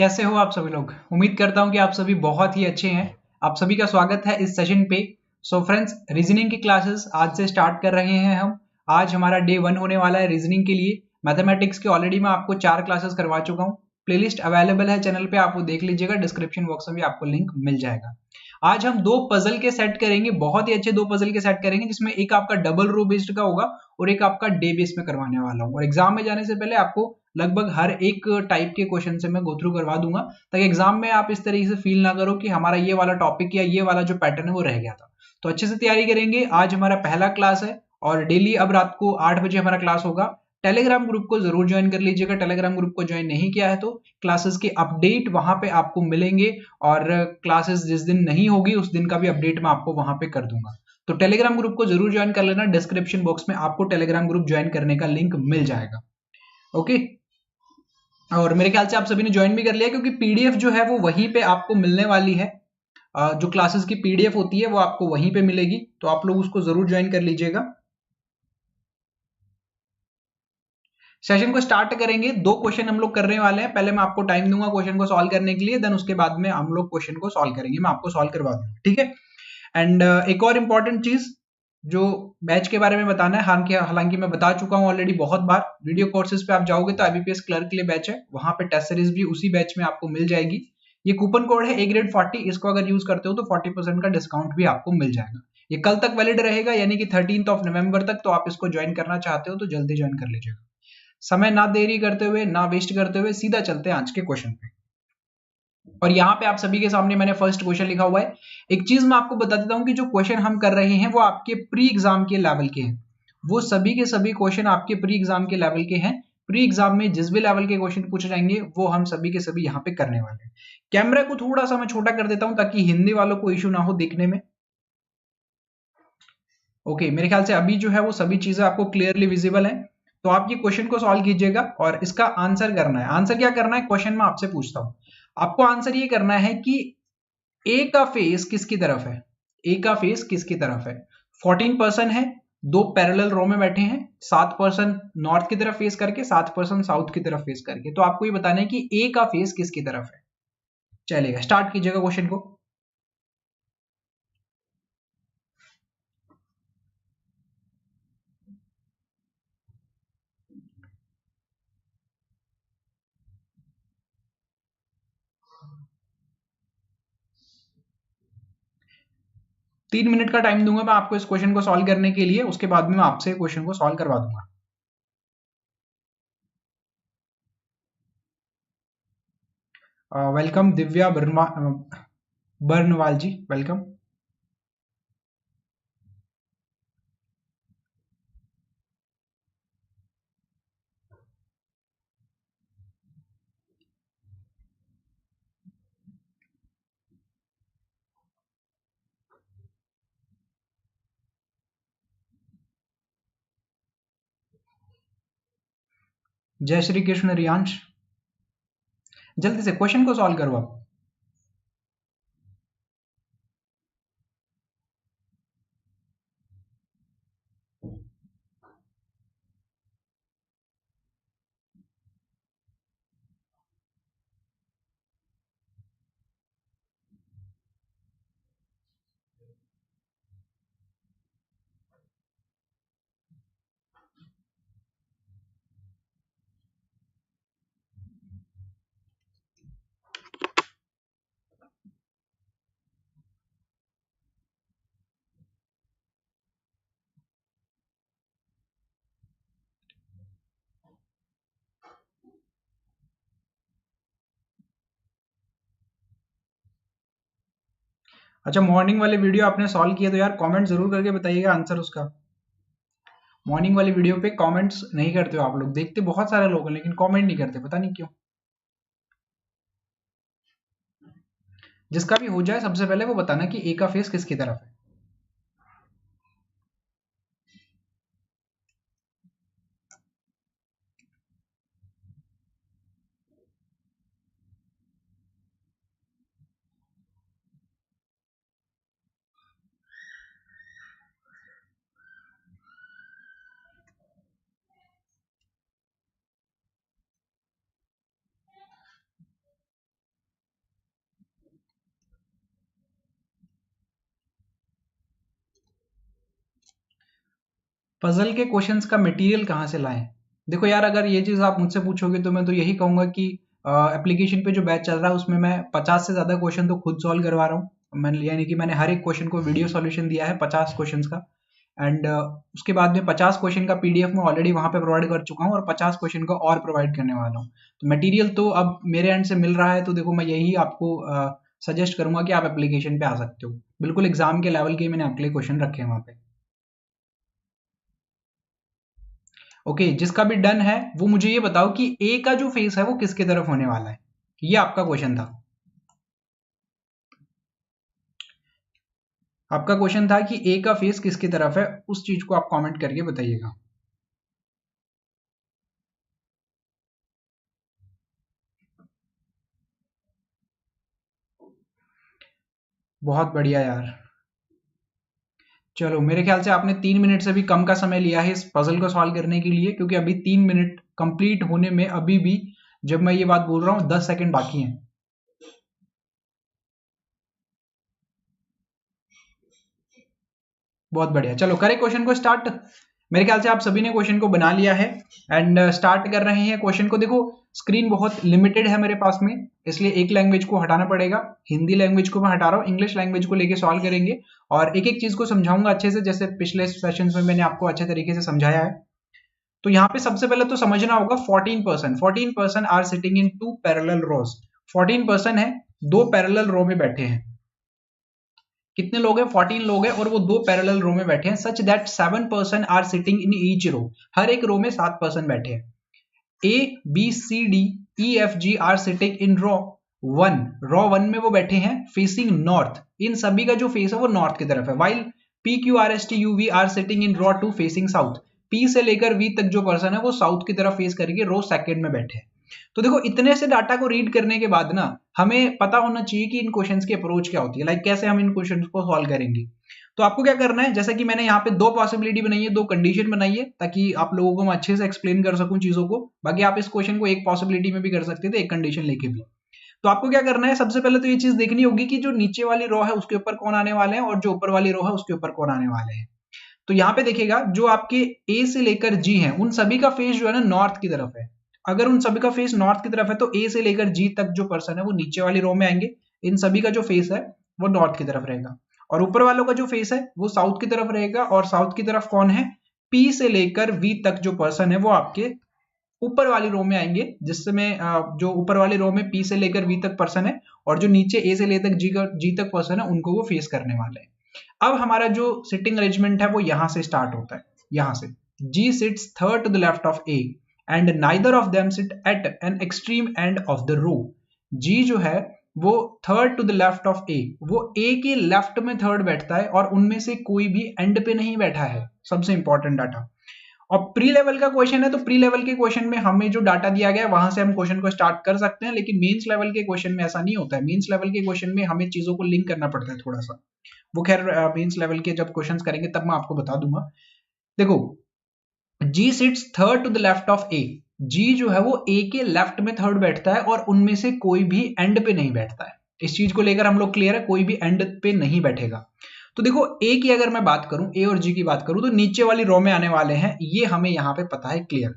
कैसे हो आप सभी लोग। उम्मीद करता हूं कि आप सभी बहुत ही अच्छे हैं। आप सभी का स्वागत है इस सेशन पे। सो फ्रेंड्स, रीजनिंग की क्लासेस आज से स्टार्ट कर रहे हैं हम। आज हमारा डे 1 होने वाला है रीजनिंग के लिए। मैथमेटिक्स के ऑलरेडी मैं आपको 4 क्लासेस करवा चुका हूं। प्लेलिस्ट अवेलेबल है चैनल पे, आप वो देख लीजिएगा, डिस्क्रिप्शन बॉक्स में भी आपको लिंक मिल जाएगा। आज हम 2 पजल के सेट करेंगे, बहुत ही अच्छे 2 पजल के सेट करेंगे, जिसमें एक आपका डबल रो बेस्ड का होगा और एक आपका डे बेस्ड में करवाने वाला हूं। और एग्जाम में जाने से पहले आपको लगभग हर एक टाइप के क्वेश्चन से मैं गो थ्रू करवा दूंगा, ताकि एग्जाम में आप इस तरीके से फील ना करो कि हमारा ये वाला टॉपिक या ये वाला जो पैटर्न है वो रह गया था। तो अच्छे से तैयारी करेंगे। आज हमारा पहला क्लास है और डेली अब रात को 8 बजे हमारा क्लास होगा। टेलीग्राम ग्रुप को जरूर ज्वाइन कर लीजिएगा। टेलीग्राम ग्रुप को ज्वाइन नहीं किया है तो क्लासेस के अपडेट वहां पे आपको मिलेंगे, और क्लासेस जिस दिन नहीं होगी उस दिन का भी अपडेट मैं आपको वहां पे कर दूंगा। तो टेलीग्राम ग्रुप को जरूर ज्वाइन कर लेना। डिस्क्रिप्शन बॉक्स में आपको टेलीग्राम ग्रुप ज्वाइन करने का लिंक मिल जाएगा। ओके, और मेरे ख्याल से आप सभी ने ज्वाइन भी कर लिया, क्योंकि पीडीएफ जो है वो वहीं पे आपको मिलने वाली है। जो क्लासेस की पीडीएफ होती है वो आपको वहीं पे मिलेगी, तो आप लोग उसको जरूर ज्वाइन कर लीजिएगा। सेशन को स्टार्ट करेंगे। 2 क्वेश्चन हम लोग करने वाले हैं। पहले मैं आपको टाइम दूंगा क्वेश्चन को सॉल्व करने के लिए, देन उसके बाद में हम लोग क्वेश्चन को सॉल्व करेंगे, मैं आपको सॉल्व करवा दूंगा, ठीक है। एंड एक और इंपॉर्टेंट चीज जो बैच के बारे में बताना है, हालांकि मैं बता चुका हूं ऑलरेडी बहुत बार। वीडियो कोर्सेज पे आप जाओगे तो आईबीपीएस क्लर्क के लिए बैच है, वहां पे टेस्ट सीरीज भी उसी बैच में आपको मिल जाएगी। ये कूपन कोड है ए ग्रेड 40, इसको अगर यूज करते हो तो 40% का डिस्काउंट भी आपको मिल जाएगा। ये कल तक वैलिड रहेगा, यानी कि 13 नवंबर तक। तो आप इसको ज्वाइन करना चाहते हो तो जल्दी ज्वाइन कर लीजिएगा। समय ना देरी करते हुए, ना वेस्ट करते हुए, सीधा चलते हैं आज के क्वेश्चन पे। और यहाँ पे आप सभी के सामने मैंने फर्स्ट क्वेश्चन लिखा हुआ है। एक चीज मैं आपको बता देता हूं कि जो क्वेश्चन हम कर रहे हैं वो आपके प्री एग्जाम के लेवल के हैं। वो सभी के सभी क्वेश्चन आपके प्री एग्जाम के लेवल के हैं। प्री एग्जाम में जिस भी लेवल के क्वेश्चन पूछे जाएंगे वो हम सभी के सभी यहाँ पे करने वाले हैं। कैमरा को थोड़ा सा मैं छोटा कर देता हूं ताकि हिंदी वालों को इश्यू ना हो देखने में। ओके, मेरे ख्याल से अभी जो है वो सभी चीजें आपको क्लियरली विजिबल है। तो आप ये क्वेश्चन को सॉल्व कीजिएगा और इसका आंसर करना है। आंसर क्या करना है, क्वेश्चन में आपसे पूछता हूं। आपको आंसर ये करना है कि ए का फेस किसकी तरफ है। ए का फेस किसकी तरफ है। 14% है, 2 पैरेलल रो में बैठे हैं, 7% नॉर्थ की तरफ फेस करके, 7% साउथ की तरफ फेस करके। तो आपको ये बताना है कि ए का फेस किसकी तरफ है। चलेगा, स्टार्ट कीजिएगा क्वेश्चन को। 3 मिनट का टाइम दूंगा मैं आपको इस क्वेश्चन को सॉल्व करने के लिए, उसके बाद में मैं आपसे क्वेश्चन को सॉल्व करवा दूंगा। वेलकम दिव्या बर्नवाल जी, वेलकम। जय श्री कृष्ण रियांश, जल्दी से क्वेश्चन को सॉल्व करो आप। अच्छा, मॉर्निंग वाले वीडियो आपने सॉल्व किया तो यार कमेंट जरूर करके बताइएगा आंसर उसका। मॉर्निंग वाली वीडियो पे कमेंट्स नहीं करते हो आप लोग, देखते बहुत सारे लोग हैं लेकिन कमेंट नहीं करते, पता नहीं क्यों। जिसका भी हो जाए सबसे पहले वो बताना कि ए का फेस किसकी तरफ है। पजल के क्वेश्चंस का मटेरियल कहाँ से लाएं? देखो यार, अगर ये चीज़ आप मुझसे पूछोगे तो मैं तो यही कहूँगा कि एप्लीकेशन पे जो बैच चल रहा है उसमें मैं 50 से ज़्यादा क्वेश्चन तो खुद सॉल्व करवा रहा हूँ। यानी कि मैंने हर एक क्वेश्चन को वीडियो सॉल्यूशन दिया है 50 क्वेश्चन का। एंड उसके बाद में 50 क्वेश्चन का पीडीएफ मैं ऑलरेडी वहाँ पे प्रोवाइड कर चुका हूँ और 50 क्वेश्चन का और प्रोवाइड करने वाला हूँ। तो मटेरियल तो अब मेरे एंड से मिल रहा है, तो देखो मैं यही आपको सजेस्ट करूंगा कि आप एप्लीकेशन पे आ सकते हो। बिल्कुल एग्जाम के लेवल के मैंने आपके लिए क्वेश्चन रखे हैं वहाँ पे। ओके, जिसका भी डन है वो मुझे ये बताओ कि ए का जो फेस है वो किसके तरफ होने वाला है। ये आपका क्वेश्चन था। आपका क्वेश्चन था कि ए का फेस किसकी तरफ है, उस चीज को आप कमेंट करके बताइएगा। बहुत बढ़िया यार। चलो, मेरे ख्याल से आपने 3 मिनट से भी कम का समय लिया है इस पजल को सॉल्व करने के लिए, क्योंकि अभी 3 मिनट कंप्लीट होने में अभी भी, जब मैं ये बात बोल रहा हूं, 10 सेकंड बाकी हैं। बहुत बढ़िया, चलो करें क्वेश्चन को स्टार्ट। मेरे ख्याल से आप सभी ने क्वेश्चन को बना लिया है एंड स्टार्ट कर रहे हैं क्वेश्चन को। देखो, स्क्रीन बहुत लिमिटेड है मेरे पास में, इसलिए एक लैंग्वेज को हटाना पड़ेगा। हिंदी लैंग्वेज को मैं हटा रहा हूँ, इंग्लिश लैंग्वेज को लेके सॉल्व करेंगे और एक एक चीज को समझाऊंगा अच्छे से, जैसे पिछले सेशंस में मैंने आपको अच्छे तरीके से समझाया है। तो यहाँ पे सबसे पहले तो समझना होगा 14% are sitting in 2 parallel rows. 14% है, 2 पैरेलल रो में बैठे हैं। कितने लोग हैं? 14 लोग हैं और वो 2 पैरेलल रो में बैठे हैं। Such that 7% are sitting in each row. हर एक रो में 7% बैठे हैं। A B C D E F G are sitting in row 1। Row 1 में वो बैठे हैं फेसिंग नॉर्थ। इन सभी का जो फेस है वो नॉर्थ की तरफ है। While P Q R S T U V are sitting in row 2 facing south. P से लेकर वी तक जो पर्सन है वो साउथ की तरफ फेस करके रो सेकंड में बैठे हैं। तो देखो, इतने से डाटा को रीड करने के बाद ना हमें पता होना चाहिए कि इन क्वेश्चंस की अप्रोच क्या होती है, लाइक कैसे हम इन क्वेश्चंस को सॉल्व करेंगे। तो आपको क्या करना है, जैसा कि मैंने यहाँ पे 2 पॉसिबिलिटी बनाई है, 2 कंडीशन बनाई है, ताकि आप लोगों को मैं अच्छे से एक्सप्लेन कर सकूं चीजों को। बाकी आप इस क्वेश्चन को एक पॉसिबिलिटी में भी कर सकते थे, एक कंडीशन लेके भी। तो आपको क्या करना है, सबसे पहले तो ये चीज देखनी होगी कि जो नीचे वाली रो है उसके ऊपर कौन आने वाले हैं और जो ऊपर वाली रो है उसके ऊपर कौन आने वाले हैं। तो यहाँ पे देखिएगा, जो आपके ए से लेकर जी हैं उन सभी का फेस जो है ना नॉर्थ की तरफ है। अगर उन सभी का फेस नॉर्थ की तरफ है तो ए से लेकर जी तक जो पर्सन है वो नीचे वाली रो में आएंगे। इन सभी का जो फेस है वो नॉर्थ की तरफ रहेगा और ऊपर वालों का जो फेस है वो साउथ की तरफ रहेगा। और साउथ की तरफ कौन है? पी से लेकर वी तक जो पर्सन है वो आपके ऊपर वाली रो में आएंगे, जिसमें जो ऊपर वाली रो में पी से लेकर वी तक पर्सन है और जो नीचे ए से लेकर जी तक पर्सन है उनको वो फेस करने वाले हैं। अब हमारा जो सिटिंग अरेंजमेंट है वो यहां से स्टार्ट होता है। यहां से G sits third to the left of A and neither of them sit at an extreme end of the row. G जो है वो third to the left of A, वो ए के लेफ्ट में थर्ड बैठता है और उनमें से कोई भी एंड पे नहीं बैठा है। सबसे इंपॉर्टेंट डाटा। और प्री लेवल का क्वेश्चन है तो प्री लेवल के क्वेश्चन में हमें जो डाटा दिया गया है वहां से हम क्वेश्चन को स्टार्ट कर सकते हैं, लेकिन मेंस लेवल के क्वेश्चन में ऐसा नहीं होता है। मेंस लेवल के क्वेश्चन में हमें चीजों को लिंक करना पड़ता है थोड़ा सा। वो खैर मेंस लेवल के जब क्वेश्चंस करेंगे तब मैं आपको बता दूंगा। देखो, G sits third to the left of A. G जो है वो ए के लेफ्ट में थर्ड बैठता है और उनमें से कोई भी एंड पे नहीं बैठता है। इस चीज को लेकर हम लोग क्लियर है, कोई भी एंड पे नहीं बैठेगा। तो देखो, ए की अगर मैं बात करूं, ए और जी की बात करूं, तो नीचे वाली रो में आने वाले हैं, ये हमें यहां पे पता है क्लियर।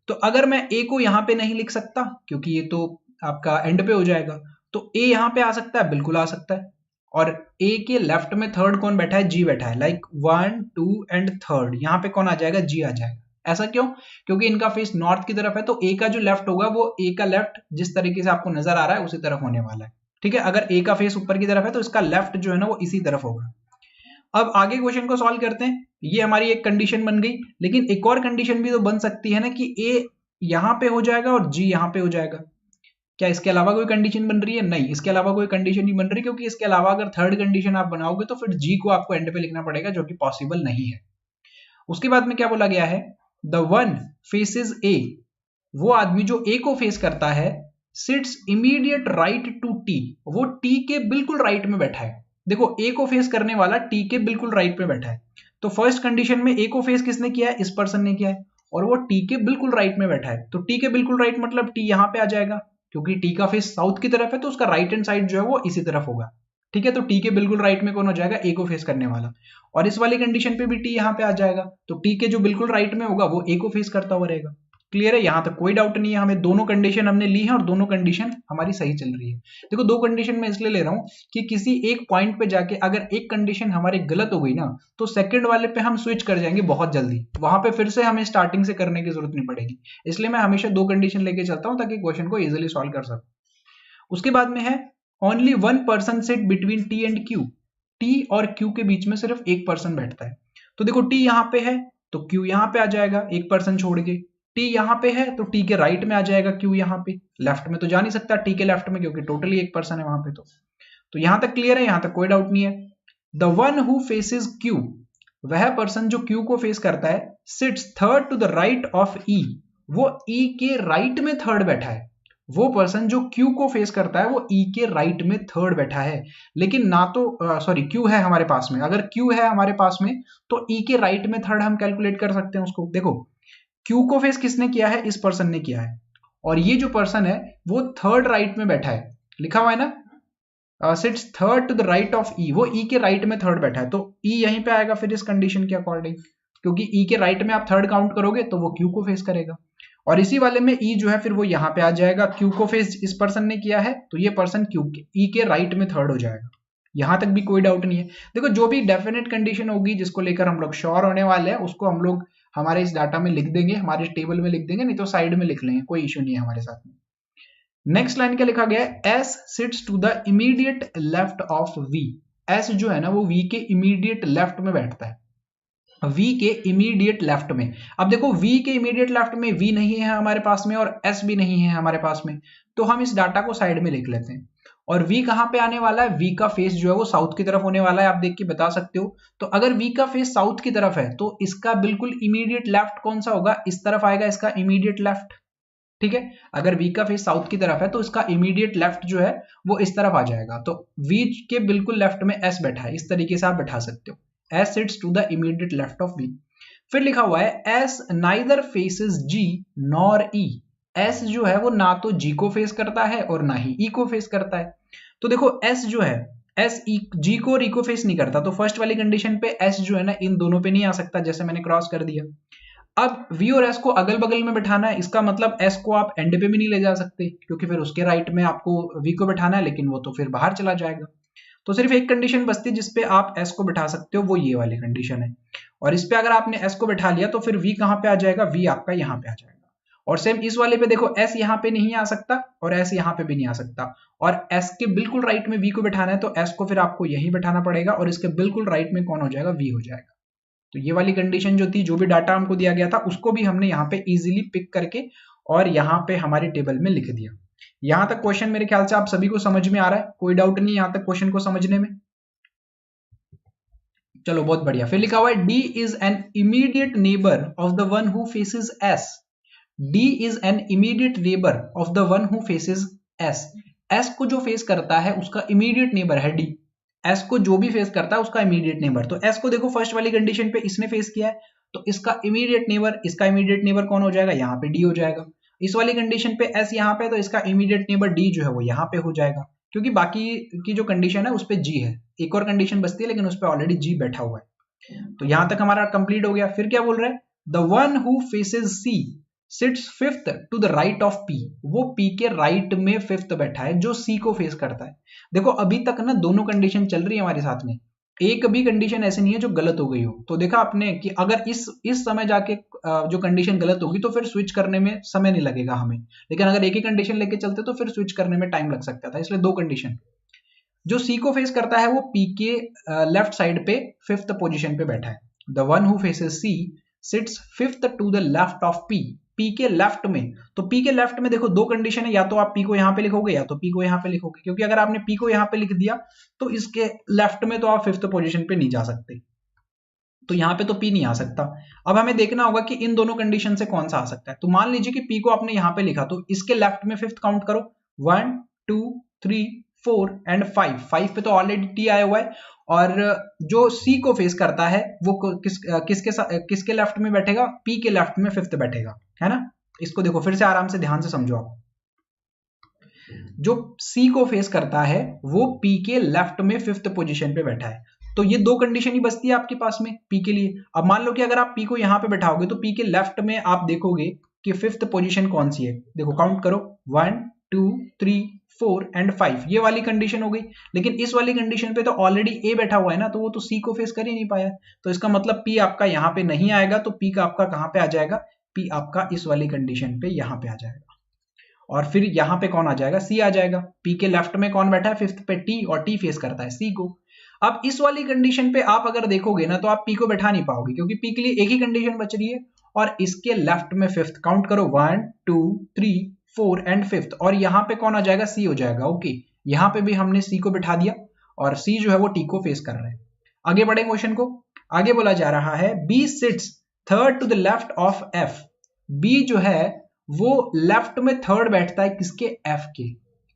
तो अगर मैं ए को यहां पे नहीं लिख सकता क्योंकि ये तो आपका एंड पे हो जाएगा, तो ए यहां पे आ सकता है, बिल्कुल आ सकता है। और ए के लेफ्ट में थर्ड कौन बैठा है? जी बैठा है। लाइक 1 2 एंड थर्ड, यहां पे कौन आ जाएगा? जी आ जाएगा। ऐसा क्यों? क्योंकि इनका फेस नॉर्थ की तरफ है, तो ए का जो लेफ्ट होगा वो ए का लेफ्ट जिस तरीके से आपको नजर आ रहा है उसी तरफ होने वाला है। ठीक है, अगर ए का फेस ऊपर की तरफ है तो इसका लेफ्ट जो है ना वो इसी तरफ होगा। अब आगे क्वेश्चन को सॉल्व करते हैं। ये हमारी एक कंडीशन बन गई, लेकिन एक और कंडीशन भी तो बन सकती है ना कि ए यहां पे हो जाएगा और जी यहां पे हो जाएगा। क्या इसके अलावा कोई कंडीशन बन रही है? नहीं, इसके अलावा कोई कंडीशन नहीं बन रही, क्योंकि इसके अलावा अगर थर्ड कंडीशन आप बनाओगे तो फिर जी को आपको एंड पे लिखना पड़ेगा, जो कि पॉसिबल नहीं है। उसके बाद में क्या बोला गया है? The one faces A. वो आदमी जो ए को फेस करता है sits immediate right to T. वो टी के बिल्कुल राइट में बैठा है। देखो, ए को फेस करने वाला टी के बिल्कुल राइट में बैठा है। तो फर्स्ट कंडीशन में ए को फेस किसने किया है? इस पर्सन ने किया है और वो टी के बिल्कुल राइट में बैठा है। तो टी के बिल्कुल राइट मतलब टी यहां पे आ जाएगा, क्योंकि टी का फेस साउथ की तरफ है तो उसका राइट हैंड साइड जो है वो इसी तरफ होगा। ठीक है, तो टी के बिल्कुल राइट में कौन हो जाएगा, ए को फेस करने वाला। और इस वाली कंडीशन पे भी टी यहाँ पे आ जाएगा, तो टी के जो बिल्कुल राइट में होगा वो ए को फेस करता हुआ रहेगा। क्लियर है, यहां तक कोई डाउट नहीं है, हमें दोनों कंडीशन हमने ली है और दोनों कंडीशन हमारी सही चल रही है। देखो दो कंडीशन मैं इसलिए ले रहा हूं कि किसी एक पॉइंट पे जाके अगर एक कंडीशन हमारी गलत हो गई ना, तो सेकंड वाले पे हम स्विच कर जाएंगे बहुत जल्दी, वहां पे फिर से हमें स्टार्टिंग से करने की जरूरत नहीं पड़ेगी। इसलिए मैं हमेशा दो कंडीशन लेके चलता हूं ताकि क्वेश्चन को इजिली सॉल्व कर सकूं। उसके बाद में है only one person sit between T and Q, T और क्यू के बीच में सिर्फ एक पर्सन बैठता है। तो देखो टी यहां पे है तो क्यू यहां पे आ जाएगा एक पर्सन छोड़ के, टी यहां पे है तो टी के राइट में आ जाएगा क्यू यहां पे, लेफ्ट में तो जा नहीं सकता टी के लेफ्ट में क्योंकि टोटली एक पर्सन है वहां पे। तो यहां तक क्लियर है, यहां तक कोई डाउट नहीं है। The one who faces Q, वह पर्सन जो क्यू को फेस करता है, sits third to the right of E, वो ई के राइट में थर्ड बैठा है। वो पर्सन जो क्यू को फेस करता है वो ई के राइट में थर्ड बैठा है, लेकिन ना तो सॉरी क्यू है हमारे पास में, अगर क्यू है हमारे पास में तो ई के राइट में थर्ड हम कैलकुलेट कर सकते हैं उसको। देखो क्यू को फेस किसने किया है, इस पर्सन ने किया है, और ये जो पर्सन है वो थर्ड राइट में बैठा है, लिखा हुआ है ना, sits third to the right of E, वो ई के राइट में थर्ड बैठा है, तो ई यहीं पे आएगा फिर इस कंडीशन के अकॉर्डिंग, क्योंकि ई के राइट में आप थर्ड काउंट करोगे तो वो क्यू को फेस करेगा। और इसी वाले में ई जो है फिर वो यहाँ पे आ जाएगा, क्यू को फेस इस पर्सन ने किया है तो ये पर्सन क्यू के ई के राइट में थर्ड हो जाएगा। यहां तक भी कोई डाउट नहीं है। देखो जो भी डेफिनेट कंडीशन होगी जिसको लेकर हम लोग श्योर होने वाले हैं उसको हम लोग हमारे इस डाटा में लिख देंगे, हमारे टेबल में लिख देंगे, नहीं तो साइड में लिख लेंगे, कोई इश्यू नहीं है हमारे साथ में। नेक्स्ट लाइन क्या लिखा गया है, S sits to the immediate left of V, S जो है ना वो वी के इमीडिएट लेफ्ट में बैठता है, v के इमीडिएट लेफ्ट में। अब देखो v के इमीडिएट लेफ्ट में v नहीं है हमारे पास में और s भी नहीं है हमारे पास में, तो हम इस डाटा को साइड में लिख लेते हैं। और v कहां पे आने वाला है, v का फेस जो है वो साउथ की तरफ होने वाला है, आप देख के बता सकते हो। तो अगर v का फेस साउथ की तरफ है तो इसका बिल्कुल इमीडिएट लेफ्ट कौन सा होगा, इस तरफ आएगा इसका इमीडिएट लेफ्ट। ठीक है, अगर v का फेस साउथ की तरफ है तो इसका इमीडिएट लेफ्ट जो है वो इस तरफ आ जाएगा, तो v के बिल्कुल लेफ्ट में s बैठा है, इस तरीके से आप बैठा सकते हो, S sits to the immediate left of V। फिर लिखा हुआ है S neither faces G nor E, S जो है वो ना तो G को फेस करता है और ना ही E को फेस करता है। तो देखो S जो है S G को और E को फेस नहीं करता, तो फर्स्ट वाली कंडीशन पे S जो है ना इन दोनों पे नहीं आ सकता, जैसे मैंने क्रॉस कर दिया। अब V और S को अगल बगल में बैठाना है, इसका मतलब S को आप एंड पे भी नहीं ले जा सकते क्योंकि फिर उसके राइट में आपको V को बैठाना है, लेकिन वो तो फिर बाहर चला जाएगा। तो सिर्फ एक कंडीशन बचती है जिसपे आप S को बिठा सकते हो, वो ये वाली कंडीशन है। और इस पे अगर आपने S को बिठा लिया तो फिर V कहां पे आ जाएगा, V आपका यहां पे आ जाएगा। और सेम इस वाले पे देखो S यहां पे नहीं आ सकता और S यहां पे भी नहीं आ सकता, और S के बिल्कुल राइट में V को बिठाना है तो S को फिर आपको यहीं बिठाना पड़ेगा, और इसके बिल्कुल राइट में कौन हो जाएगा, V हो जाएगा। तो ये वाली कंडीशन जो थी, जो भी डाटा हमको दिया गया था उसको भी हमने यहाँ पे इजीली पिक करके और यहाँ पे हमारे टेबल में लिख दिया। यहां तक क्वेश्चन मेरे ख्याल से आप सभी को समझ में आ रहा है, कोई डाउट नहीं यहां तक क्वेश्चन को समझने में। चलो बहुत बढ़िया। फिर लिखा हुआ है D is an immediate neighbour of the one who faces S, D is an immediate neighbour of the one who faces S, S को जो फेस करता है उसका इमीडिएट नेबर है D, S को जो भी फेस करता है उसका इमीडिएट नेबर। तो S को देखो फर्स्ट वाली कंडीशन पे इसने फेस किया है तो इसका इमीडिएट नेबर, इसका इमीडिएट नेबर कौन हो जाएगा, यहाँ पे D हो जाएगा। इस वाली कंडीशन पे S यहाँ पे तो इसका इमीडिएट नेबर D जो है वो यहाँ पे हो जाएगा, क्योंकि बाकी की जो कंडीशन है उस पे G है, एक और कंडीशन बचती है लेकिन उस पे ऑलरेडी G बैठा हुआ है। तो यहां तक हमारा कंप्लीट हो गया। फिर क्या बोल रहा है, the one who faces C sits fifth to the right of P, वो P के राइट में फिफ्थ बैठा है जो C को फेस करता है। देखो अभी तक ना दोनों कंडीशन चल रही है हमारे साथ में, एक भी कंडीशन ऐसी नहीं है जो गलत हो गई हो। तो देखा आपने कि अगर इस समय जाके जो कंडीशन गलत होगी तो फिर स्विच करने में समय नहीं लगेगा हमें, लेकिन अगर एक ही कंडीशन लेके चलते तो फिर स्विच करने में टाइम लग सकता था। इसलिए दो कंडीशन, जो C को फेस करता है वो P के लेफ्ट साइड पे फिफ्थ पोजीशन पे बैठा है। The one who faces C sits fifth to the left of P, P के लेफ्ट में। तो P के लेफ्ट में देखो दो कंडीशन है, या तो आप P को यहाँ पे लिखोगे या तो P को यहाँ पे लिखोगे, क्योंकि अगर आपने P को यहाँ पे लिख दिया तो इसके लेफ्ट में तो आप फिफ्थ पोजीशन पे नहीं जा सकते, तो यहाँ पे तो P नहीं आ सकता। अब हमें देखना होगा कि इन दोनों कंडीशन से कौन सा आ सकता है। तो मान लीजिए कि P को आपने यहाँ पे लिखा तो इसके लेफ्ट में फिफ्थ काउंट करो, 1 2 3 4 एंड 5 पे तो ऑलरेडी T आया हुआ है, और जो C को फेस करता है वो किसके लेफ्ट में बैठेगा, P के लेफ्ट में फिफ्थ बैठेगा, है ना। इसको देखो फिर से आराम से ध्यान से समझो आप। जो सी को फेस करता है वो पी के लेफ्ट में 5th पोजीशन पे बैठा है। तो ये दो कंडीशन ही बचती है आपके पास में पी के लिए। अब मान लो कि अगर आप पी को यहां पे बैठाओगे तो पी के लेफ्ट में आप देखोगे कि 5th पोजीशन कौन सी है। देखो काउंट करो, 1 2 3 4 एंड 5, ये वाली कंडीशन हो गई। लेकिन इस वाली कंडीशन पे तो ऑलरेडी ए बैठा हुआ है ना, तो वो तो सी को फेस कर ही नहीं पाया। तो इसका मतलब पी आपका यहाँ पे नहीं आएगा, तो पी का आपका कहां पे आ जाएगा, पी आपका इस वाली कंडीशन पे यहां पे आ जाएगा। और फिर यहां पे कौन आ जाएगा, सी आ जाएगा। पी के लेफ्ट में कौन बैठा है, 5th पे टी, और टी फेस करता है सी को। अब इस वाली कंडीशन पे आप अगर देखोगे ना तो आप पी को बैठा नहीं पाओगे, क्योंकि पी के लिए एक ही कंडीशन बच रही है और इसके लेफ्ट में 5th। काउंट करो, 1 2 3 4 एंड 5th, और यहां पे कौन आ जाएगा, सी हो जाएगा। ओके, यहां पे भी हमने सी को बिठा दिया और सी जो है वो टी को फेस कर रहे हैं। आगे बढ़े क्वेश्चन को। आगे बोला जा रहा है B sits third to the left of F. B जो है वो लेफ्ट में थर्ड बैठता है किसके, एफ के।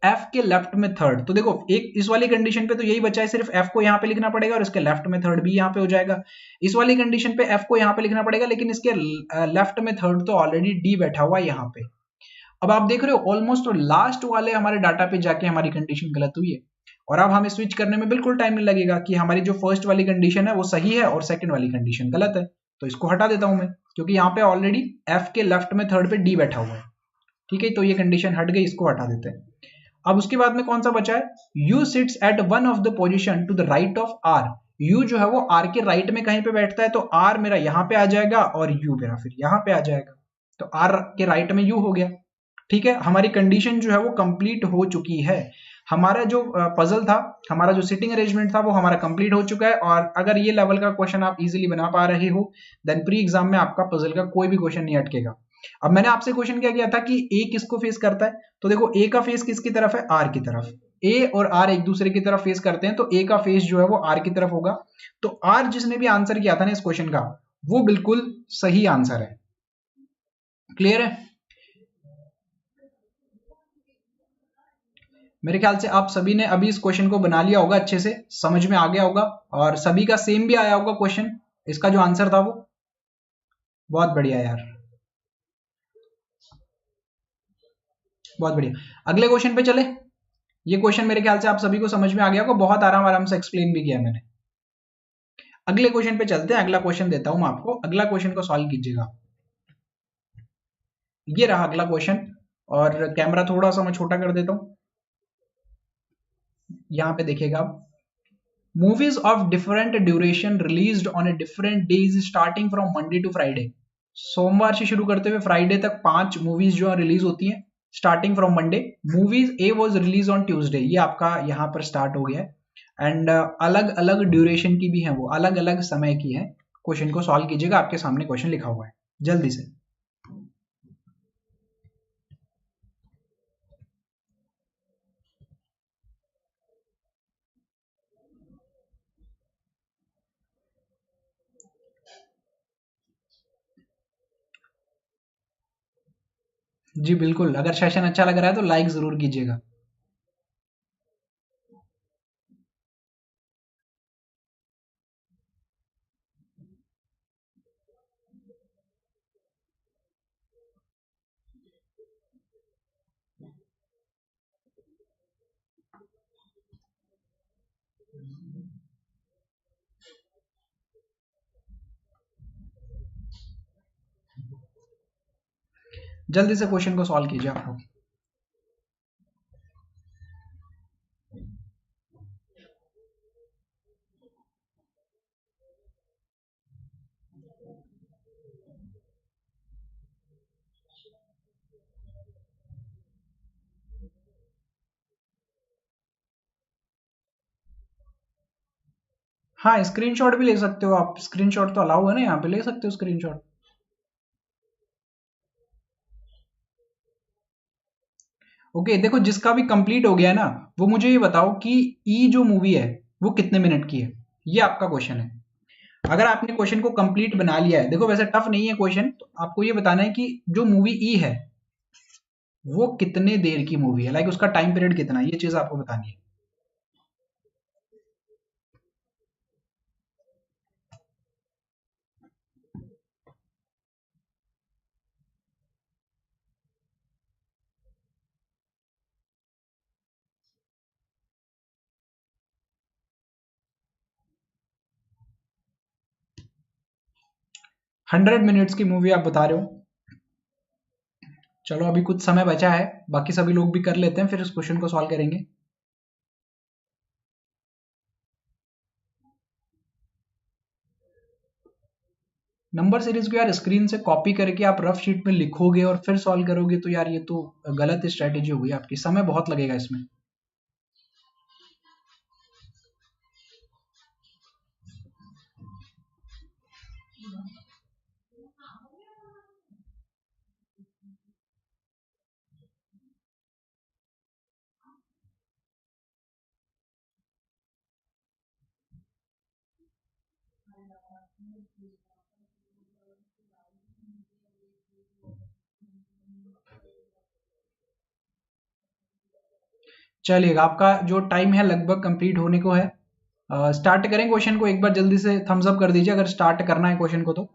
एफ के लेफ्ट में थर्ड। तो देखो एक इस वाली कंडीशन पे तो यही बचा है, सिर्फ एफ को यहां पे लिखना पड़ेगा और इसके लेफ्ट में थर्ड भी यहां पे हो जाएगा। इस वाली कंडीशन पे एफ को यहां पे लिखना पड़ेगा, लेकिन इसके लेफ्ट में थर्ड तो ऑलरेडी डी बैठा हुआ है यहां पे। अब आप देख रहे हो ऑलमोस्ट लास्ट वाले हमारे डाटा पे जाके हमारी कंडीशन गलत हुई है, और अब हमें स्विच करने में बिल्कुल टाइम नहीं लगेगा कि हमारी जो फर्स्ट वाली कंडीशन है वो सही है और सेकंड वाली कंडीशन गलत है। तो इसको हटा देता हूं मैं, क्योंकि यहाँ पे ऑलरेडी एफ के लेफ्ट में थर्ड पे डी बैठा हुआ है। ठीक है, तो ये कंडीशन हट गई, इसको हटा देते हैं। अब उसके बाद में कौन सा बचा है, U sits at one of the position to the right of R. U जो है वो आर के राइट में कहीं पे बैठता है, तो आर मेरा यहां पे आ जाएगा और यू मेरा फिर यहां पे आ जाएगा। तो आर के राइट में यू हो गया। ठीक है, हमारी कंडीशन जो है वो कंप्लीट हो चुकी है। हमारा जो पजल था, हमारा जो सिटिंग अरेंजमेंट था वो हमारा कंप्लीट हो चुका है। और अगर ये लेवल का क्वेश्चन आप इजीली बना पा रहे हो, देन प्री एग्जाम में आपका पजल का कोई भी क्वेश्चन नहीं अटकेगा। अब मैंने आपसे क्वेश्चन क्या किया था कि ए किसको फेस करता है, तो देखो ए का फेस किसकी तरफ है, आर की तरफ। ए और आर एक दूसरे की तरफ फेस करते हैं, तो ए का फेस जो है वो आर की तरफ होगा। तो आर जिसने भी आंसर किया था ना इस क्वेश्चन का, वो बिल्कुल सही आंसर है। क्लियर है। मेरे ख्याल से आप सभी ने अभी इस क्वेश्चन को बना लिया होगा, अच्छे से समझ में आ गया होगा, और सभी का सेम भी आया होगा क्वेश्चन, इसका जो आंसर था वो। बहुत बढ़िया यार, बहुत बढ़िया। अगले क्वेश्चन पे चले। ये क्वेश्चन मेरे ख्याल से आप सभी को समझ में आ गया होगा, बहुत आराम आराम से एक्सप्लेन भी किया मैंने। अगले क्वेश्चन पे चलते हैं, अगला क्वेश्चन देता हूं मैं आपको, अगला क्वेश्चन को सॉल्व कीजिएगा। ये रहा अगला क्वेश्चन, और कैमरा थोड़ा सा मैं छोटा कर देता हूं, यहां पे देखिएगा आप। Movies of different duration released on a different days starting from Monday to Friday. सोमवार से शुरू करते हुए फ्राइडे तक 5 मूवीज जो है रिलीज होती हैं, starting from Monday. Movies A was release on Tuesday, ये आपका यहाँ पर स्टार्ट हो गया है। एंड अलग अलग ड्यूरेशन की भी है, वो अलग अलग समय की है। क्वेश्चन को सॉल्व कीजिएगा, आपके सामने क्वेश्चन लिखा हुआ है, जल्दी से। जी बिल्कुल, अगर सेशन अच्छा लग रहा है तो लाइक जरूर कीजिएगा। जल्दी से क्वेश्चन को सॉल्व कीजिए आप लोग। हाँ, स्क्रीनशॉट भी ले सकते हो आप, स्क्रीनशॉट तो अलाउ है ना, यहाँ पे ले सकते हो स्क्रीनशॉट। ओके, देखो जिसका भी कंप्लीट हो गया है ना, वो मुझे ये बताओ कि ई जो मूवी है वो कितने मिनट की है, ये आपका क्वेश्चन है। अगर आपने क्वेश्चन को कंप्लीट बना लिया है, देखो वैसे टफ नहीं है क्वेश्चन, तो आपको ये बताना है कि जो मूवी ई है वो कितने देर की मूवी है, लाइक उसका टाइम पीरियड कितना है, ये चीज आपको बतानी है। 100 मिनट्स की मूवी आप बता रहे हो। चलो अभी कुछ समय बचा है, बाकी सभी लोग भी कर लेते हैं, फिर इस क्वेश्चन को सॉल्व करेंगे। नंबर सीरीज को यार स्क्रीन से कॉपी करके आप रफ शीट में लिखोगे और फिर सॉल्व करोगे तो यार ये तो गलत स्ट्रेटेजी होगी आपकी, समय बहुत लगेगा इसमें। चलिएगा, आपका जो टाइम है लगभग कंप्लीट होने को है। स्टार्ट करें क्वेश्चन को, एक बार जल्दी से थम्स अप कर दीजिए अगर स्टार्ट करना है क्वेश्चन को तो।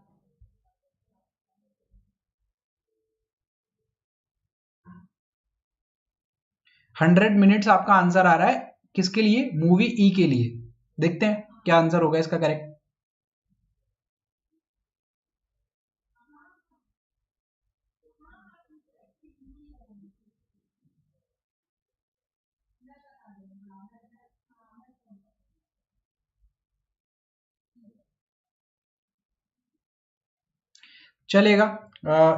100 मिनट्स आपका आंसर आ रहा है, किसके लिए? मूवी ई के लिए। देखते हैं क्या आंसर होगा इसका करेक्ट। चलेगा,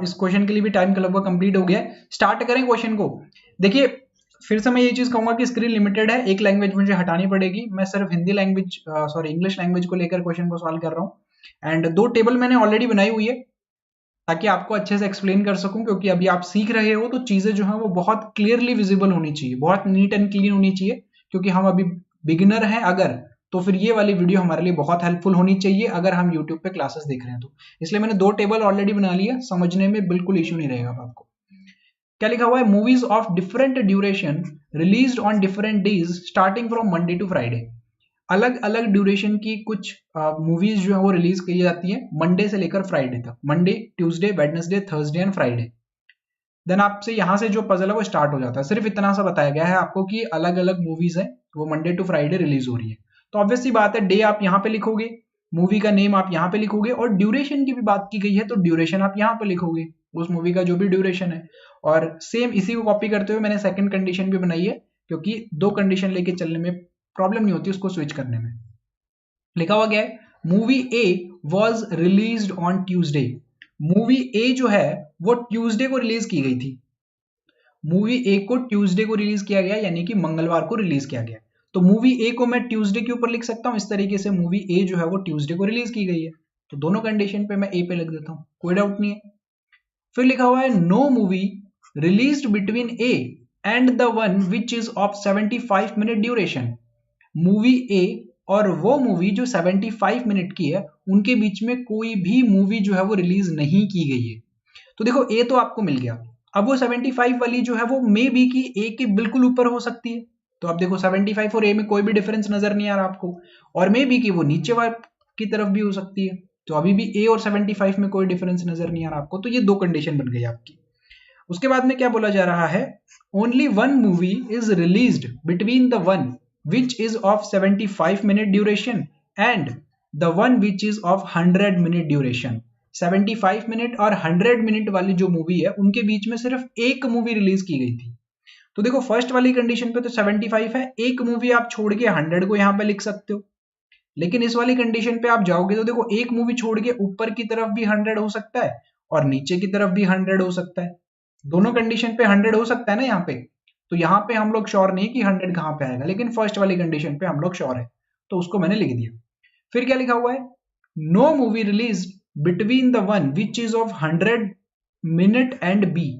इस क्वेश्चन के लिए भी टाइम का लगभग कंप्लीट हो गया है। स्टार्ट करें क्वेश्चन को। देखिए फिर से मैं ये चीज कहूंगा कि स्क्रीन लिमिटेड है, एक लैंग्वेज मुझे हटानी पड़ेगी। मैं सिर्फ Hindi language sorry English language को लेकर क्वेश्चन को सॉल्व कर रहा हूँ। एंड 2 टेबल मैंने ऑलरेडी बनाई हुई है ताकि आपको अच्छे से एक्सप्लेन कर सकूं, क्योंकि अभी आप सीख रहे हो तो चीजें जो है वो बहुत क्लियरली विजिबल होनी चाहिए, बहुत नीट एंड क्लीन होनी चाहिए। क्योंकि हम अभी बिगिनर हैं अगर, तो फिर ये वाली वीडियो हमारे लिए बहुत हेल्पफुल होनी चाहिए अगर हम यूट्यूब पे क्लासेस देख रहे हैं तो। इसलिए मैंने 2 टेबल ऑलरेडी बना लिया, समझने में बिल्कुल इश्यू नहीं रहेगा आपको। क्या लिखा हुआ है? Movies of different duration released on different days starting from Monday to Friday. अलग अलग ड्यूरेशन की कुछ मूवीज जो है वो रिलीज की जाती है मंडे से लेकर फ्राइडे तक। Monday, Tuesday, Wednesday, Thursday and Friday. Then आपसे यहां से जो पजल है वो स्टार्ट हो जाता है। सिर्फ इतना सा बताया गया है आपको कि अलग अलग मूवीज है वो मंडे टू फ्राइडे रिलीज हो रही है। तो ऑब्वियसली बात है, डे आप यहाँ पे लिखोगे, मूवी का नेम आप यहाँ पे लिखोगे, और ड्यूरेशन की भी बात की गई है तो ड्यूरेशन आप यहाँ पे लिखोगे, उस मूवी का जो भी ड्यूरेशन है। और सेम इसी को कॉपी करते हुए मैंने सेकंड कंडीशन भी बनाई है, क्योंकि 2 कंडीशन लेके चलने में प्रॉब्लम नहीं होती उसको स्विच करने में। लिखा हुआ गया है movie A was release on Tuesday. Movie A जो है वो ट्यूजडे को रिलीज की गई थी। मूवी ए को ट्यूसडे को रिलीज किया गया, यानी कि मंगलवार को रिलीज किया गया। तो मूवी ए को मैं ट्यूसडे के ऊपर लिख सकता हूं इस तरीके से, मूवी ए जो है वो ट्यूसडे को रिलीज की गई है। तो दोनों कंडीशन पे मैं ए पे लिख देता हूं, कोई डाउट नहीं है। फिर लिखा हुआ है no movie released between A and the one which is of 75 minute duration. Movie A और वो मूवी जो 75 मिनट की है उनके बीच में कोई भी मूवी जो है वो रिलीज नहीं की गई है। तो देखो ए तो आपको मिल गया, अब वो 75 वाली जो है वो मे बी की ए के बिल्कुल ऊपर हो सकती है। तो अब देखो 75 और ए में कोई भी डिफरेंस नजर नहीं आ रहा आपको, और मे बी की वो नीचे वाली की तरफ भी हो सकती है। तो अभी भी ए और 75 में कोई डिफरेंस नजर नहीं आ रहा आपको, तो ये 2 कंडीशन बन गई आपकी। उसके बाद में क्या बोला जा रहा है? Only one movie is released between the one which is of 75 minute duration and the one which is of 100 minute duration. 75 minute और 100 मिनट वाली जो मूवी है उनके बीच में सिर्फ एक मूवी रिलीज की गई थी। तो देखो फर्स्ट वाली कंडीशन पे तो 75 है, एक मूवी आप छोड़ के 100 को यहां पे लिख सकते हो। लेकिन इस वाली कंडीशन पे आप जाओगे तो देखो एक मूवी छोड़ के ऊपर की तरफ भी 100 हो सकता है और नीचे की तरफ भी 100 हो सकता है। दोनों कंडीशन पे 100 हो सकता है ना यहाँ पे। तो यहाँ पे हम लोग श्योर नहीं कि 100 कहाँ पे आएगा, लेकिन फर्स्ट वाली कंडीशन पे हम लोग श्योर है, तो उसको मैंने लिख दिया। फिर क्या लिखा हुआ है? No movie release between the one which is of 100 minute and B.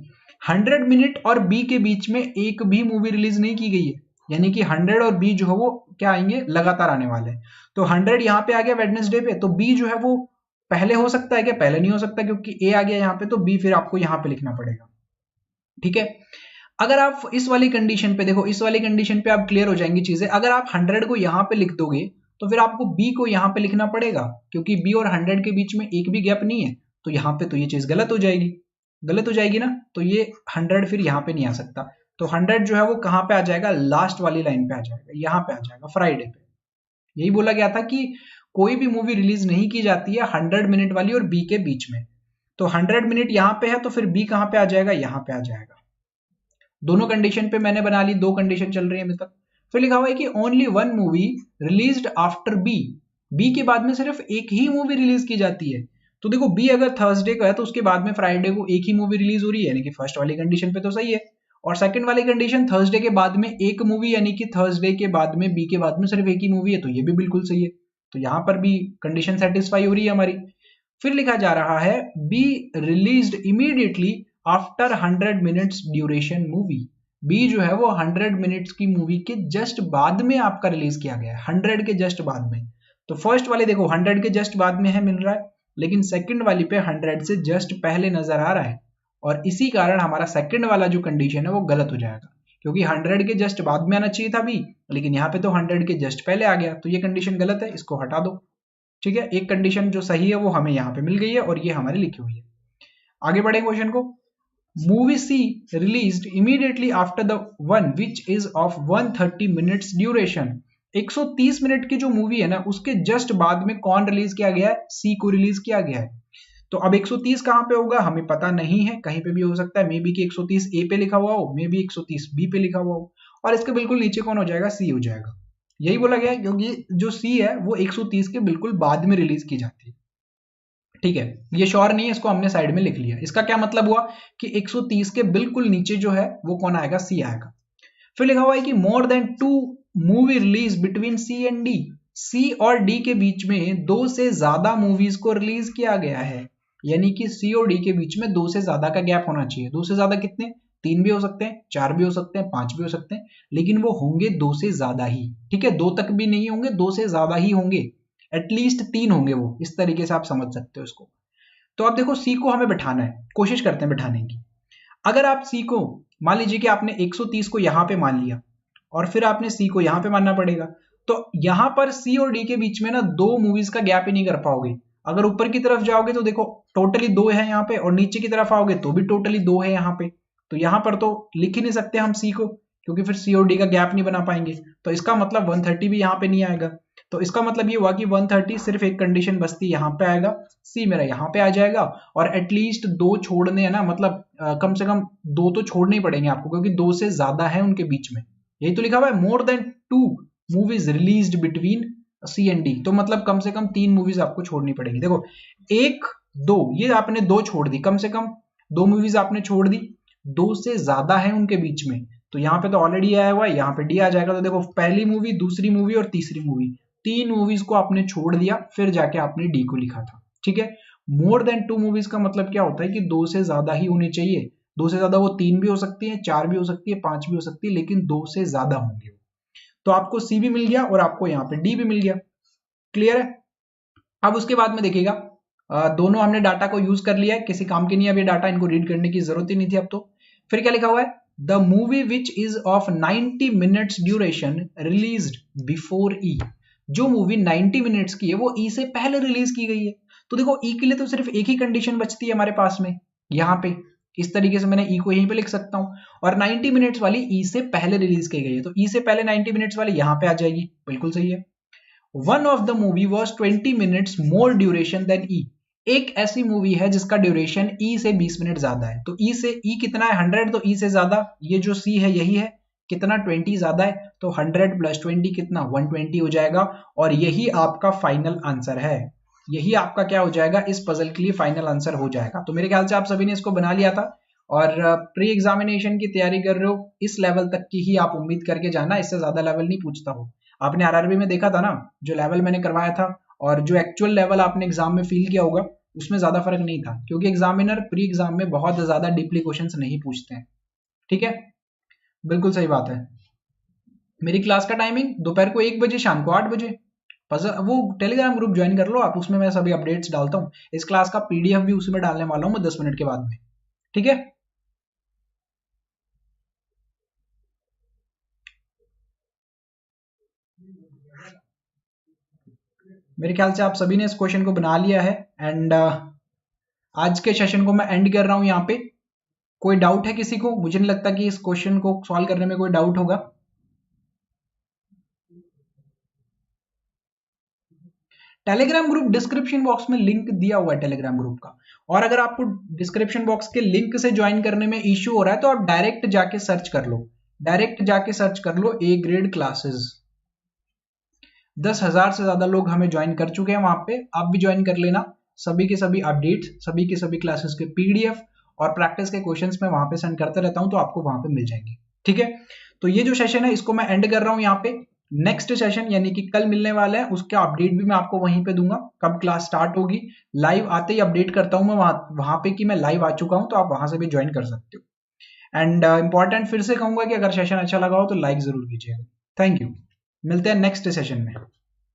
100 minute और बी के बीच में एक भी मूवी रिलीज नहीं की गई है, यानी कि 100 और बी जो है वो क्या आएंगे, लगातार आने वाले हैं। तो 100 यहाँ पे आ गया वेडनेसडे पे, तो बी जो है वो पहले हो सकता है क्या? पहले नहीं हो सकता, क्योंकि ए आ गया यहाँ पे, तो बी फिर आपको यहाँ पे लिखना पड़ेगा। ठीक है, अगर आप इस वाली कंडीशन पे देखो, इस वाली कंडीशन पे आप क्लियर हो जाएंगी चीजें। अगर आप 100 को यहाँ पे लिख दोगे तो फिर आपको बी को यहाँ पे लिखना पड़ेगा, क्योंकि बी और 100 के बीच में एक भी गैप नहीं है। तो यहाँ पे तो ये चीज गलत हो जाएगी, गलत हो जाएगी ना, तो ये 100 फिर यहाँ पे नहीं आ सकता। तो 100 जो है वो कहाँ पे आ जाएगा? लास्ट वाली लाइन पे आ जाएगा, यहाँ पे आ जाएगा, फ्राइडे पे। यही बोला गया था कि कोई भी मूवी रिलीज नहीं की जाती है 100 मिनट वाली और बी के बीच में। तो 100 मिनट यहां पे है तो फिर बी कहां पे आ जाएगा, यहां पे आ जाएगा। दोनों कंडीशन पे मैंने बना ली, दो कंडीशन चल रही है अभी तक। फिर लिखा हुआ है कि only one movie released after B, B के बाद में सिर्फ एक ही मूवी रिलीज की जाती है। तो देखो बी अगर थर्सडे का है तो उसके बाद में फ्राइडे को एक ही मूवी रिलीज हो रही है, यानी कि फर्स्ट वाली कंडीशन पे तो सही है। और सेकंड वाली कंडीशन थर्सडे के बाद में एक मूवी, यानी कि थर्सडे के बाद में बी के बाद में सिर्फ एक ही मूवी है, तो ये भी बिल्कुल सही है। तो यहां पर भी कंडीशन सेटिस्फाई हो रही है हमारी। फिर लिखा जा रहा है B released immediately after 100 minutes duration movie, B जो है वो 100 मिनट्स की मूवी के जस्ट बाद में आपका रिलीज किया गया है, 100 के जस्ट बाद में। तो फर्स्ट वाले देखो 100 के जस्ट बाद में है मिल रहा है, लेकिन सेकंड वाली पे 100 से जस्ट पहले नजर आ रहा है, और इसी कारण हमारा सेकंड वाला जो कंडीशन है वो गलत हो जाएगा, क्योंकि 100 के जस्ट बाद में आना चाहिए था बी, लेकिन यहाँ पे तो 100 के जस्ट पहले आ गया, तो ये कंडीशन गलत है, इसको हटा दो। ठीक है, एक कंडीशन जो सही है वो हमें यहाँ पे मिल गई है और ये हमारी लिखी हुई है। आगे बढ़े क्वेश्चन को। Movie C released immediately after the one which is of 130 minutes duration, 130 minute की जो मूवी है ना उसके जस्ट बाद में कौन रिलीज किया गया है, सी को रिलीज किया गया है। तो अब 130 कहां पे होगा हमें पता नहीं है, कहीं पे भी हो सकता है, मे बी कि 130 ए पे लिखा हुआ हो, मे बी 130 बी पे लिखा हुआ हो, और इसके बिल्कुल नीचे कौन हो जाएगा, सी हो जाएगा। यही बोला गया है, क्योंकि जो सी है वो 130 के बिल्कुल बाद में रिलीज की जाती है। ठीक है, ये श्योर नहीं है, इसको हमने साइड में लिख लिया। इसका क्या मतलब हुआ कि 130 के बिल्कुल नीचे जो है वो कौन आएगा, सी आएगा। फिर लिखा हुआ है कि more than 2 movie release between C and D, C और डी के बीच में 2 से ज्यादा मूवीज को रिलीज किया गया है, यानी कि सी और डी के बीच में 2 से ज्यादा का गैप होना चाहिए। 2 से ज्यादा कितने, 3 भी हो सकते हैं, 4 भी हो सकते हैं, 5 भी हो सकते हैं, लेकिन वो होंगे 2 से ज्यादा ही। ठीक है, 2 तक भी नहीं होंगे, 2 से ज्यादा ही होंगे, एटलीस्ट 3 होंगे वो, इस तरीके से आप समझ सकते हो इसको। तो अब देखो सी को हमें बैठाना है, कोशिश करते हैं बैठाने की। अगर आप सी को मान लीजिए कि आपने 130 को यहां पे मान लिया और फिर आपने सी को यहां पे मानना पड़ेगा, तो यहां पर सी और डी के बीच में ना 2 मूवीज का गैप ही नहीं कर पाओगे। अगर ऊपर की तरफ जाओगे तो देखो टोटली 2 है यहाँ पे, और नीचे की तरफ आओगे तो भी टोटली 2 है यहाँ पे, तो यहां पर तो लिख ही नहीं सकते हम सी को, क्योंकि फिर सी और डी का गैप नहीं बना पाएंगे। तो इसका मतलब 130 भी यहाँ पे नहीं आएगा। तो इसका मतलब ये हुआ कि 130 सिर्फ एक कंडीशन बचती यहाँ पे आएगा, सी मेरा यहाँ पे आ जाएगा, और एटलीस्ट 2 छोड़ने हैं ना, मतलब कम से कम 2 तो छोड़ने ही पड़ेंगे आपको, क्योंकि 2 से ज्यादा है उनके बीच में। यही तो लिखा हुआ है, more than 2 movies released between C and D, तो मतलब कम से कम 3 मूवीज आपको छोड़नी पड़ेगी। देखो 1 2 ये आपने 2 छोड़ दी, कम से कम 2 मूवीज आपने छोड़ दी, 2 से ज्यादा है उनके बीच में, तो यहाँ पे तो ऑलरेडी आया हुआ है, यहाँ पे डी आ जाएगा। तो देखो पहली मूवी, दूसरी मूवी और तीसरी मूवी, 3 मूवीज को आपने छोड़ दिया, फिर जाके आपने डी को लिखा था। ठीक है, मोर देन 2 मूवीज का मतलब क्या होता है कि 2 से ज्यादा ही होनी चाहिए। 2 से ज्यादा वो 3 भी हो सकती है, 4 भी हो सकती है, 5 भी हो सकती है, लेकिन 2 से ज्यादा होंगे। तो आपको सी भी मिल गया और आपको यहाँ पे डी भी मिल गया। क्लियर है। अब उसके बाद में देखिएगा, दोनों हमने डाटा को यूज कर लिया है, किसी काम की नहीं, अब ये डाटा इनको रीड करने की जरूरत ही नहीं थी अब तो। फिर क्या लिखा हुआ है, the movie which is of 90 minutes duration released before E, जो मूवी 90 मिनट्स की है वो ई से पहले रिलीज की गई है। तो देखो ई के लिए तो सिर्फ एक ही कंडीशन बचती है हमारे पास में, यहाँ पे इस तरीके से मैंने ई को यहीं पे लिख सकता हूं, और 90 मिनट्स वाली ई से पहले रिलीज की गई है, तो ई से पहले 90 मिनट्स वाली यहाँ पे आ जाएगी, बिल्कुल सही है। One of the movie was 20 minutes more duration than E, एक ऐसी मूवी है जिसका ड्यूरेशन ई से 20 मिनट ज्यादा है। तो ई से ई कितना है 100, तो ई से ज्यादा ये जो सी है यही है, कितना 20 ज्यादा है, तो 100 प्लस 20 कितना 120 हो जाएगा, और यही आपका फाइनल आंसर है। यही आपका क्या हो जाएगा, इस पजल के लिए फाइनल आंसर हो जाएगा। तो मेरे ख्याल से आप सभी ने इसको बना लिया था, और प्री एग्जामिनेशन की तैयारी कर रहे हो, इस लेवल तक की ही आप उम्मीद करके जाना, इससे ज्यादा लेवल नहीं पूछता हो। आपने आरआरबी में देखा था ना, जो लेवल मैंने करवाया था और जो एक्चुअल लेवल आपने एग्जाम में फील किया होगा, उसमें ज्यादा फर्क नहीं था, क्योंकि एग्जामिनर प्री एग्जाम में बहुत ज्यादा डीपली क्वेश्चंस नहीं पूछते हैं। ठीक है, बिल्कुल सही बात है। मेरी क्लास का टाइमिंग दोपहर को 1 बजे, शाम को 8 बजे। वो टेलीग्राम ग्रुप ज्वाइन कर लो आप, उसमें मैं सभी अपडेट्स डालता हूँ। इस क्लास का पीडीएफ भी उसमें डालने वाला हूँ मैं 10 मिनट के बाद में। ठीक है, मेरे ख्याल से आप सभी ने इस क्वेश्चन को बना लिया है, एंड आज के सेशन को मैं एंड कर रहा हूं यहाँ पे। कोई डाउट है किसी को? मुझे नहीं लगता कि इस क्वेश्चन को सॉल्व करने में कोई डाउट होगा। टेलीग्राम ग्रुप डिस्क्रिप्शन बॉक्स में लिंक दिया हुआ है टेलीग्राम ग्रुप का। और अगर आपको डिस्क्रिप्शन बॉक्स के लिंक से ज्वाइन करने में इश्यू हो रहा है तो आप डायरेक्ट जाके सर्च कर लो, ए ग्रेड क्लासेस। 10,000 से ज्यादा लोग हमें ज्वाइन कर चुके हैं वहां पे, आप भी ज्वाइन कर लेना। सभी के सभी अपडेट्स, सभी के सभी क्लासेस के पीडीएफ और प्रैक्टिस के क्वेश्चंस मैं वहां पे सेंड करते रहता हूं, तो आपको वहां पे मिल जाएंगे। ठीक है, तो ये जो सेशन है इसको मैं एंड कर रहा हूं यहाँ पे। नेक्स्ट सेशन यानी कि कल मिलने वाला है, उसका अपडेट भी मैं आपको वहीं पे दूंगा, कब क्लास स्टार्ट होगी। लाइव आते ही अपडेट करता हूं मैं वहां पे कि मैं लाइव आ चुका हूं, तो आप वहां से भी ज्वाइन कर सकते हो। एंड इंपॉर्टेंट फिर से कहूंगा कि अगर सेशन अच्छा लगा हो तो लाइक जरूर कीजिएगा। थैंक यू, मिलते हैं नेक्स्ट सेशन में।